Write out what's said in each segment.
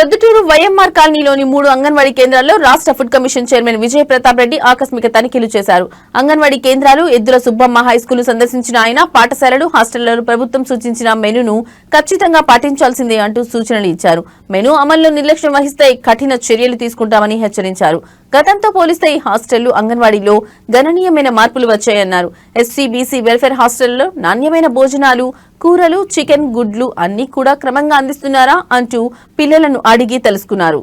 Proddatur YMR కాలనీలోని 3 అంగన్వాడీ కేంద్రాల్లో రాష్ట్ర ఫుడ్ కమిషన్ చైర్మన్ విజయ ప్రతాప్ రెడ్డి ఆకస్మిక తనిఖీలు చేశారు. అంగన్వాడీ కేంద్రాలు ఎద్దుల సుబ్బమ్మ హైస్కూల్ సందర్శించిన ఆయన పాఠశాలలు, హాస్టళ్లలో ప్రభుత్వం సూచించిన మెనూను ఖచ్చితంగా పాటించాల్సిందే అంటూ సూచనలు ఇచ్చారు. మెనూ అమల్లో నిర్లక్ష్యం వహిస్తే కఠిన చర్యలు తీసుకుంటామని హెచ్చరించారు. గతంతో పోలిస్తే ఈ హాస్టళ్లు, అంగన్వాడీలో గణనీయమైన మార్పులు వచ్చాయన్నారు. ఎస్సీ, బీసీ వెల్ఫేర్ హాస్టళ్లలో నాణ్యమైన భోజనాలు, కూరలు, చికెన్, గుడ్లు అన్ని కూడా క్రమంగా అందిస్తున్నారా అంటూ పిల్లలను అడిగి తెలుసుకున్నారు.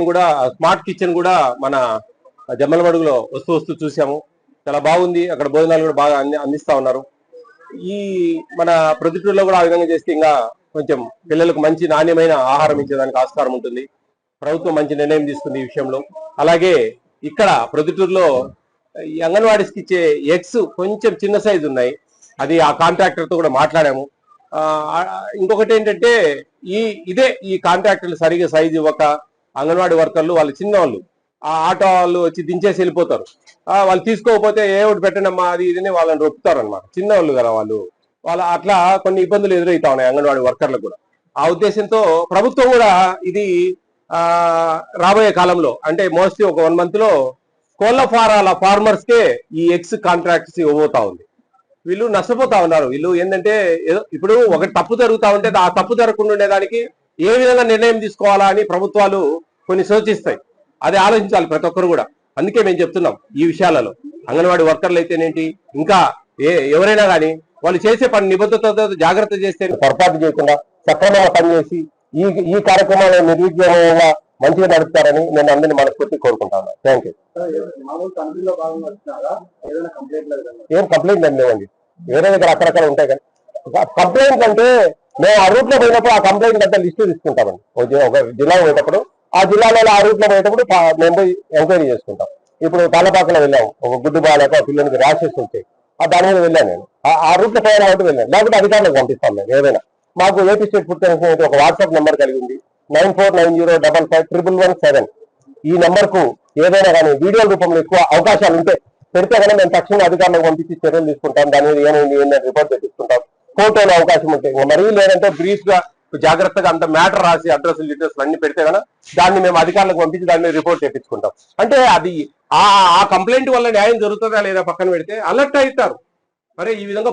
కూడా స్మార్ట్ కిచెన్ కూడా మన జమ్మలమడుగులో వస్తూ చూసాము. చాలా బాగుంది. అక్కడ భోజనాలు కూడా బాగా అందిస్తా ఉన్నారు. ఈ మన ప్రొద్దుటూరులో కూడా ఆ విధంగా చేస్తే ఇంకా కొంచెం పిల్లలకు మంచి నాణ్యమైన ఆహారం ఇచ్చేదానికి ఆస్కారం ఉంటుంది. ప్రభుత్వం మంచి నిర్ణయం తీసుకుంది ఈ విషయంలో. అలాగే ఇక్కడ ప్రొద్దుటూరులో ఈ అంగన్వాడీస్కి ఇచ్చే ఎగ్స్ కొంచెం చిన్న సైజు ఉన్నాయి. అది ఆ కాంట్రాక్టర్తో కూడా మాట్లాడాము. ఇంకొకటి ఏంటంటే ఈ కాంట్రాక్టర్లు సరిగా సైజు ఇవ్వక అంగన్వాడీ వర్కర్లు వాళ్ళు చిన్నవాళ్ళు, ఆ ఆటో వాళ్ళు వచ్చి దించేసి వెళ్ళిపోతారు. వాళ్ళు తీసుకోకపోతే ఏ ఒకటి పెట్టండమ్మా అది ఇదని వాళ్ళని రొప్పుతారు అనమాట. చిన్నవాళ్ళు కదా వాళ్ళు అట్లా కొన్ని ఇబ్బందులు ఎదురవుతా ఉన్నాయి అంగన్వాడీ వర్కర్లకు కూడా. ఆ ఉద్దేశంతో ప్రభుత్వం కూడా ఇది రాబోయే కాలంలో అంటే మోస్ట్లీ ఒక 1 month లో కోళ్ల ఫార్మర్స్ కే ఈ ఎగ్స్ కాంట్రాక్ట్స్ ఇవ్వబోతా ఉంది. వీళ్ళు నష్టపోతా ఉన్నారు. వీళ్ళు ఏంటంటే ఇప్పుడు ఒకటి తప్పు జరుగుతా ఉంటే ఆ తప్పు జరగకుండా ఉండేదానికి ఏ విధంగా నిర్ణయం తీసుకోవాలా అని ప్రభుత్వాలు కొన్ని సూచిస్తాయి. అది ఆలోచించాలి ప్రతి ఒక్కరు కూడా. అందుకే మేము చెప్తున్నాం ఈ విషయాలలో అంగన్వాడీ వర్కర్లు అయితేనేంటి, ఇంకా ఎవరైనా కానీ వాళ్ళు చేసే పని నిబద్ధతతో జాగ్రత్త చేస్తే పొరపాటు చేయకుండా సక్రమంగా పనిచేసి ఈ కార్యక్రమాలు నిర్విఘ్నంగా మంచిగా నడుపుతారని నేను అందరినీ మనస్ఫూర్తి కోరుకుంటాను. Thank you. ఏం కంప్లైంట్ ఏం లేవండి. వేరే దగ్గర అక్కడక్కడ ఉంటాయి కానీ కంప్లైంట్ అంటే మేము ఆ రూట్ లో పోయినప్పుడు ఆ కంప్లైంట్ అంతా లిస్టు తీసుకుంటామండి. ఒక జిల్లా పోయేటప్పుడు ఆ జిల్లాలో ఆ రూట్ లో పోయేటప్పుడు మేము పోయి ఎంక్వైరీ చేసుకుంటాం. ఇప్పుడు తాళపాకలో వెళ్ళాము, ఒక గుడ్డు బాగాలేక పిల్లలకి ర్యాషెస్ వచ్చాయి, దాని మీద వెళ్ళాను నేను. ఆ రూట్ లో పోయిన కాబట్టి వెళ్ళాను. లేకపోతే అధికారులకు పంపిస్తాం మేము ఏదైనా. మాకు ఏపీ స్టేట్ ఫుడ్ కమిషన్ ఒక వాట్సాప్ నెంబర్ కలిగింది 9490551117. ఈ నెంబర్ కు ఏదైనా కానీ వీడియో రూపంలో ఎక్కువ అవకాశాలు ఉంటే పెడితే కనుక మేము తక్షణ అధికారులకు పంపించి చర్యలు తీసుకుంటాం. దాని మీద ఏమైంది రిపోర్ట్ తెప్పించుకుంటాం. ఫోటోలో అవకాశం ఉంటే మరీ లేదంటే బ్రీఫ్ గా జాగ్రత్తగా అంత మ్యాటర్ రాసి అడ్రస్ అన్ని పెడితే కనుక దాన్ని మేము అధికారులకు పంపించి దాని మీద రిపోర్ట్ తెప్పించుకుంటాం. అంటే అది ఆ కంప్లైంట్ వల్ల న్యాయం జరుగుతుందా లేదా పక్కన పెడితే అలర్ట్ అవుతారు. మరి ఈ విధంగా